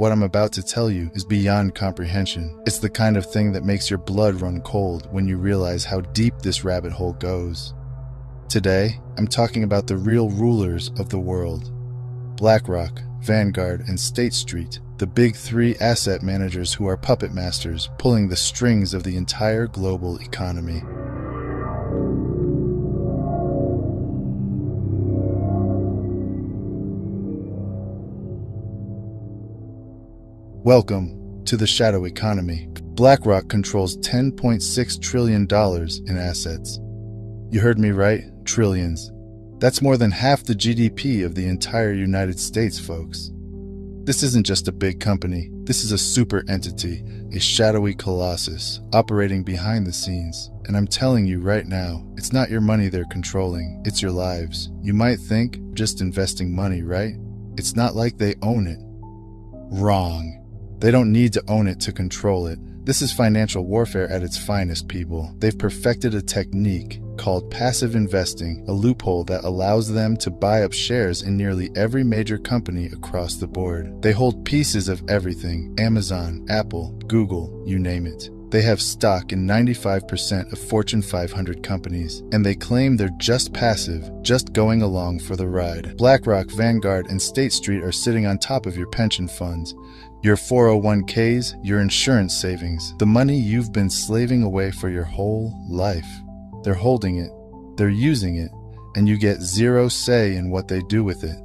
What I'm about to tell you is beyond comprehension. It's the kind of thing that makes your blood run cold when you realize how deep this rabbit hole goes. Today, I'm talking about the real rulers of the world. BlackRock, Vanguard, and State Street, the big three asset managers who are puppet masters pulling the strings of the entire global economy. Welcome to the shadow economy. BlackRock controls $10.6 trillion in assets. You heard me right, trillions. That's more than half the GDP of the entire United States, folks. This isn't just a big company. This is a super entity, a shadowy colossus, operating behind the scenes. And I'm telling you right now, it's not your money they're controlling, it's your lives. You might think, just investing money, right? It's not like they own it. Wrong. They don't need to own it to control it. This is financial warfare at its finest, people. They've perfected a technique called passive investing, a loophole that allows them to buy up shares in nearly every major company across the board. They hold pieces of everything: Amazon, Apple, Google, you name it. They have stock in 95% of Fortune 500 companies, and they claim they're just passive, just going along for the ride. BlackRock, Vanguard, and State Street are sitting on top of your pension funds, your 401ks, your insurance savings, the money you've been slaving away for your whole life. They're holding it, they're using it, and you get zero say in what they do with it.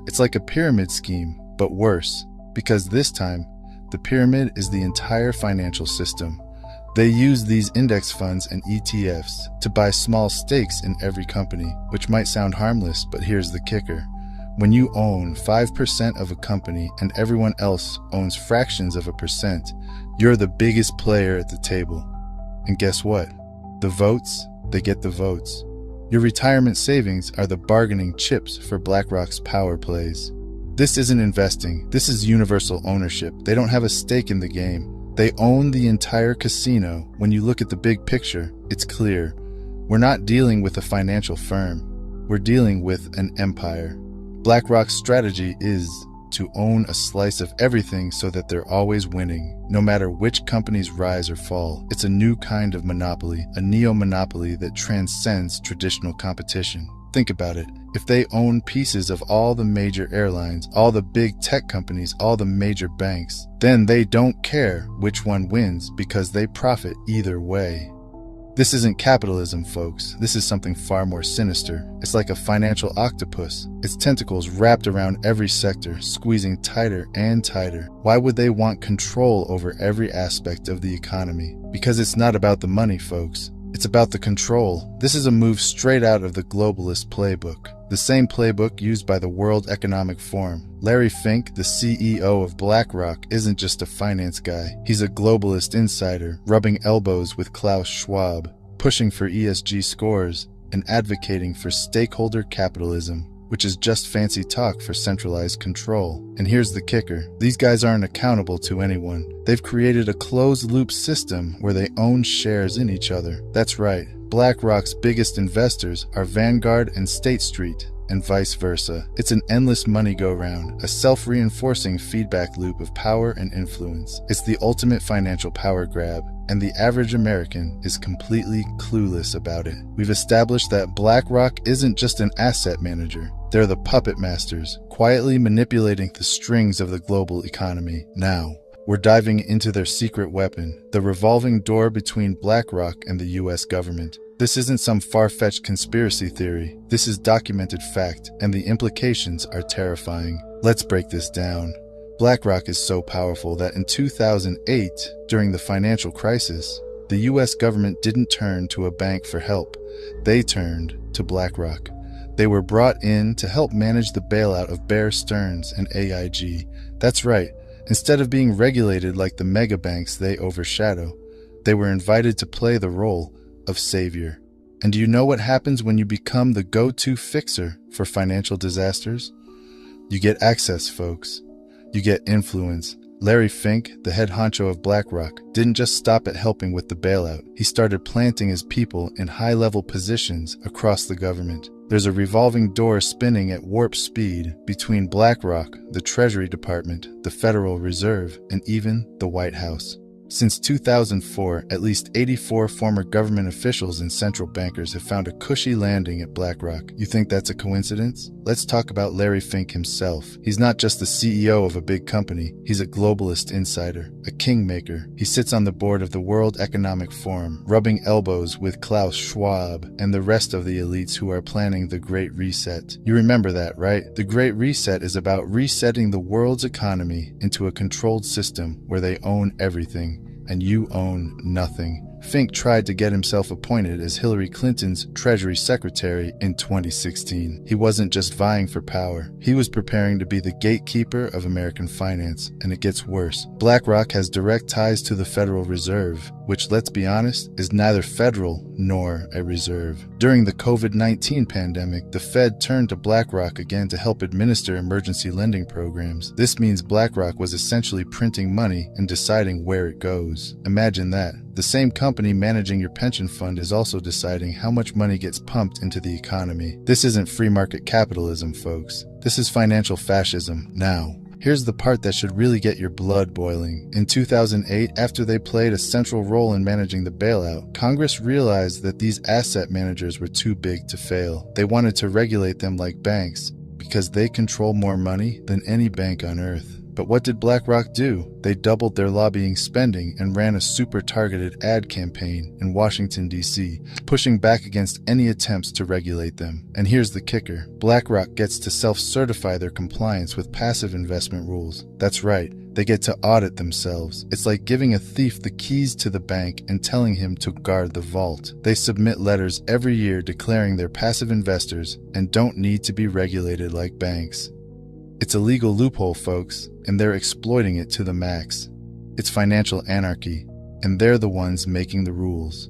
It's like a pyramid scheme, but worse, because this time, the pyramid is the entire financial system. They use these index funds and ETFs to buy small stakes in every company, which might sound harmless, but here's the kicker. When you own 5% of a company and everyone else owns fractions of a percent, you're the biggest player at the table. And guess what? The votes, they get the votes. Your retirement savings are the bargaining chips for BlackRock's power plays. This isn't investing, this is universal ownership. They don't have a stake in the game. They own the entire casino. When you look at the big picture, it's clear. We're not dealing with a financial firm. We're dealing with an empire. BlackRock's strategy is to own a slice of everything so that they're always winning, no matter which companies rise or fall. It's a new kind of monopoly, a neo-monopoly that transcends traditional competition. Think about it. If they own pieces of all the major airlines, all the big tech companies, all the major banks, then they don't care which one wins because they profit either way. This isn't capitalism, folks. This is something far more sinister. It's like a financial octopus. Its tentacles wrapped around every sector, squeezing tighter and tighter. Why would they want control over every aspect of the economy? Because it's not about the money, folks. It's about the control. This is a move straight out of the globalist playbook. The same playbook used by the World Economic Forum. Larry Fink, the CEO of BlackRock, isn't just a finance guy. He's a globalist insider, rubbing elbows with Klaus Schwab, pushing for ESG scores, and advocating for stakeholder capitalism, which is just fancy talk for centralized control. And here's the kicker. These guys aren't accountable to anyone. They've created a closed-loop system where they own shares in each other. That's right. BlackRock's biggest investors are Vanguard and State Street, and vice versa. It's an endless money go-round, a self-reinforcing feedback loop of power and influence. It's the ultimate financial power grab, and the average American is completely clueless about it. We've established that BlackRock isn't just an asset manager. They're the puppet masters, quietly manipulating the strings of the global economy. Now, we're diving into their secret weapon, the revolving door between BlackRock and the US government. This isn't some far-fetched conspiracy theory. This is documented fact, and the implications are terrifying. Let's break this down. BlackRock is so powerful that in 2008, during the financial crisis, the US government didn't turn to a bank for help. They turned to BlackRock. They were brought in to help manage the bailout of Bear Stearns and AIG. That's right. Instead of being regulated like the mega banks they overshadow, they were invited to play the role of savior. And do you know what happens when you become the go-to fixer for financial disasters? You get access, folks. You get influence, Larry Fink, the head honcho of BlackRock, didn't just stop at helping with the bailout. He started planting his people in high-level positions across the government. There's a revolving door spinning at warp speed between BlackRock, the Treasury Department, the Federal Reserve, and even the White House. Since 2004, at least 84 former government officials and central bankers have found a cushy landing at BlackRock. You think that's a coincidence? Let's talk about Larry Fink himself. He's not just the CEO of a big company. He's a globalist insider, a kingmaker. He sits on the board of the World Economic Forum, rubbing elbows with Klaus Schwab and the rest of the elites who are planning the Great Reset. You remember that, right? The Great Reset is about resetting the world's economy into a controlled system where they own everything and you own nothing. Fink tried to get himself appointed as Hillary Clinton's Treasury Secretary in 2016. He wasn't just vying for power. He was preparing to be the gatekeeper of American finance. And it gets worse. BlackRock has direct ties to the Federal Reserve, which, let's be honest, is neither federal nor a reserve. During the COVID-19 pandemic, the Fed turned to BlackRock again to help administer emergency lending programs. This means BlackRock was essentially printing money and deciding where it goes. Imagine that. The same company managing your pension fund is also deciding how much money gets pumped into the economy. This isn't free market capitalism, folks. This is financial fascism now. Here's the part that should really get your blood boiling. In 2008, after they played a central role in managing the bailout, Congress realized that these asset managers were too big to fail. They wanted to regulate them like banks because they control more money than any bank on earth. But what did BlackRock do? They doubled their lobbying spending and ran a super targeted ad campaign in Washington, D.C., pushing back against any attempts to regulate them. And here's the kicker. BlackRock gets to self-certify their compliance with passive investment rules. That's right. They get to audit themselves. It's like giving a thief the keys to the bank and telling him to guard the vault. They submit letters every year declaring they're passive investors and don't need to be regulated like banks. It's a legal loophole, folks, and they're exploiting it to the max. It's financial anarchy, and they're the ones making the rules.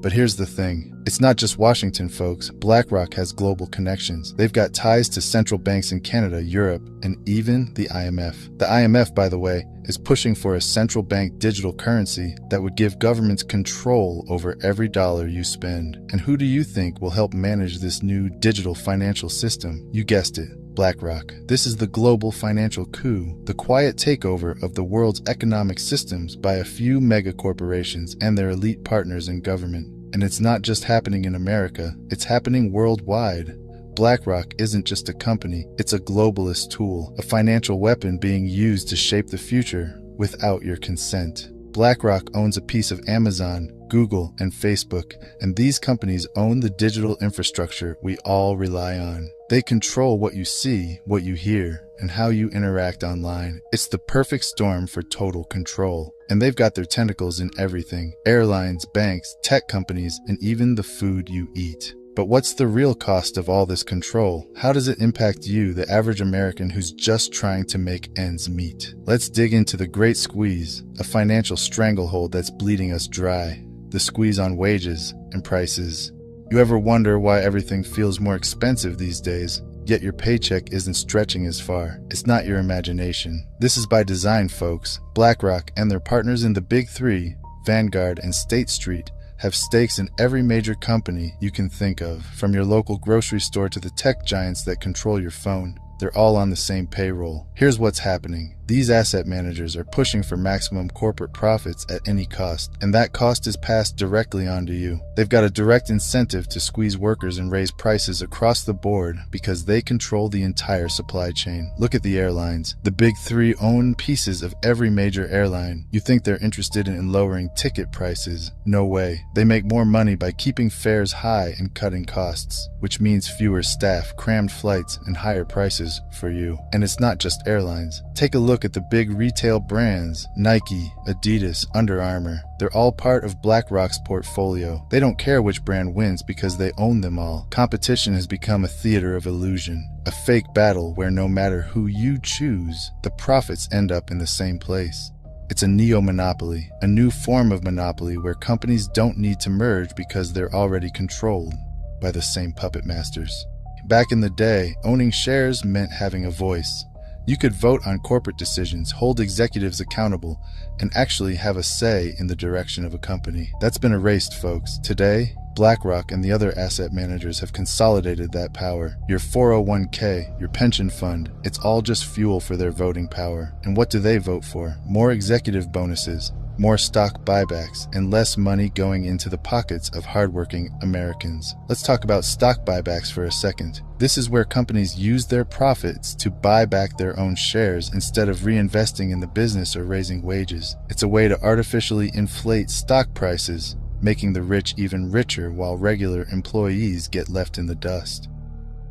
But here's the thing. It's not just Washington, folks. BlackRock has global connections. They've got ties to central banks in Canada, Europe, and even the IMF. The IMF, by the way, is pushing for a central bank digital currency that would give governments control over every dollar you spend. And who do you think will help manage this new digital financial system? You guessed it. BlackRock. This is the global financial coup, the quiet takeover of the world's economic systems by a few mega corporations and their elite partners in government. And it's not just happening in America, it's happening worldwide. BlackRock isn't just a company, it's a globalist tool, a financial weapon being used to shape the future without your consent. BlackRock owns a piece of Amazon, Google, and Facebook, and these companies own the digital infrastructure we all rely on. They control what you see, what you hear, and how you interact online. It's the perfect storm for total control. And they've got their tentacles in everything: airlines, banks, tech companies, and even the food you eat. But what's the real cost of all this control? How does it impact you, the average American who's just trying to make ends meet? Let's dig into the Great Squeeze, a financial stranglehold that's bleeding us dry. The squeeze on wages and prices. You ever wonder why everything feels more expensive these days, yet your paycheck isn't stretching as far? It's not your imagination. This is by design, folks. BlackRock and their partners in the Big Three, Vanguard and State Street, have stakes in every major company you can think of, from your local grocery store to the tech giants that control your phone. They're all on the same payroll. Here's what's happening. These asset managers are pushing for maximum corporate profits at any cost, and that cost is passed directly onto you. They've got a direct incentive to squeeze workers and raise prices across the board because they control the entire supply chain. Look at the airlines. The Big Three own pieces of every major airline. You think they're interested in lowering ticket prices? No way. They make more money by keeping fares high and cutting costs, which means fewer staff, crammed flights, and higher prices for you. And it's not just airlines. Take a look at the big retail brands: Nike, Adidas, Under Armour. They're all part of BlackRock's portfolio. They don't care which brand wins because they own them all. Competition has become a theater of illusion, a fake battle where no matter who you choose, the profits end up in the same place. It's a neo-monopoly, a new form of monopoly where companies don't need to merge because they're already controlled by the same puppet masters. Back in the day, owning shares meant having a voice. You could vote on corporate decisions, hold executives accountable, and actually have a say in the direction of a company. That's been erased, folks. Today, BlackRock and the other asset managers have consolidated that power. Your 401k, your pension fund, it's all just fuel for their voting power. And what do they vote for? More executive bonuses, more stock buybacks, and less money going into the pockets of hardworking Americans. Let's talk about stock buybacks for a second. This is where companies use their profits to buy back their own shares instead of reinvesting in the business or raising wages. It's a way to artificially inflate stock prices, making the rich even richer while regular employees get left in the dust.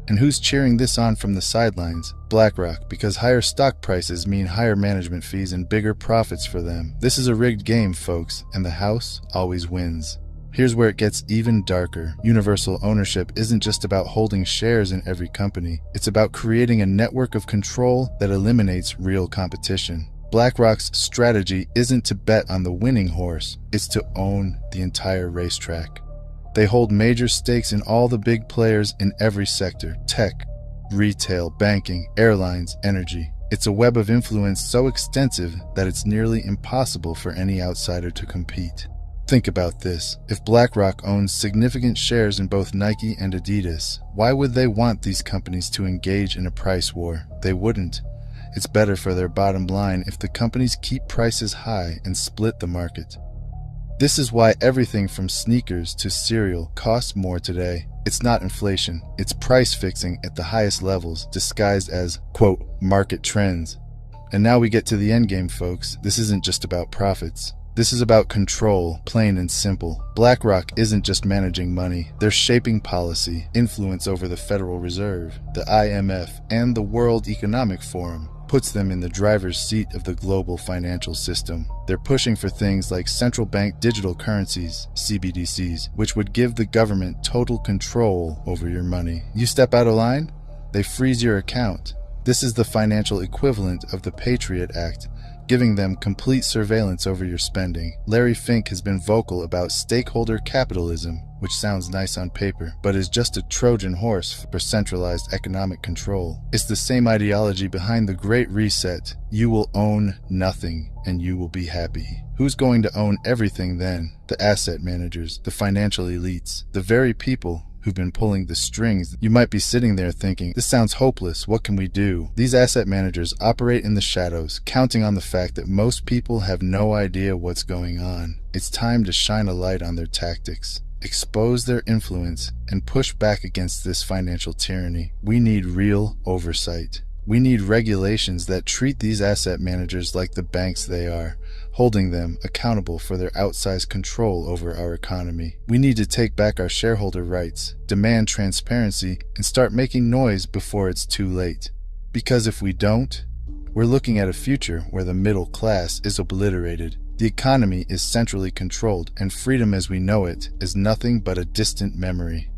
And who's cheering this on from the sidelines? BlackRock, because higher stock prices mean higher management fees and bigger profits for them. This is a rigged game, folks, and the house always wins. Here's where it gets even darker. Universal ownership isn't just about holding shares in every company. It's about creating a network of control that eliminates real competition. BlackRock's strategy isn't to bet on the winning horse, it's to own the entire racetrack. They hold major stakes in all the big players in every sector: tech, retail, banking, airlines, energy. It's a web of influence so extensive that it's nearly impossible for any outsider to compete. Think about this. If BlackRock owns significant shares in both Nike and Adidas, why would they want these companies to engage in a price war? They wouldn't. It's better for their bottom line if the companies keep prices high and split the market. This is why everything from sneakers to cereal costs more today. It's not inflation, it's price fixing at the highest levels, disguised as, quote, market trends. And now we get to the end game, folks. This isn't just about profits. This is about control, plain and simple. BlackRock isn't just managing money. They're shaping policy, influence over the Federal Reserve, the IMF, and the World Economic Forum. Puts them in the driver's seat of the global financial system. They're pushing for things like central bank digital currencies, CBDCs, which would give the government total control over your money. You step out of line, they freeze your account. This is the financial equivalent of the Patriot Act, giving them complete surveillance over your spending. Larry Fink has been vocal about stakeholder capitalism, which sounds nice on paper, but is just a Trojan horse for centralized economic control. It's the same ideology behind the Great Reset. You will own nothing, and you will be happy. Who's going to own everything then? The asset managers, the financial elites, the very people who've been pulling the strings. You might be sitting there thinking, this sounds hopeless, what can we do? These asset managers operate in the shadows, counting on the fact that most people have no idea what's going on. It's time to shine a light on their tactics, expose their influence, and push back against this financial tyranny. We need real oversight. We need regulations that treat these asset managers like the banks they are, holding them accountable for their outsized control over our economy. We need to take back our shareholder rights, demand transparency, and start making noise before it's too late. Because if we don't, we're looking at a future where the middle class is obliterated. The economy is centrally controlled, and freedom as we know it is nothing but a distant memory.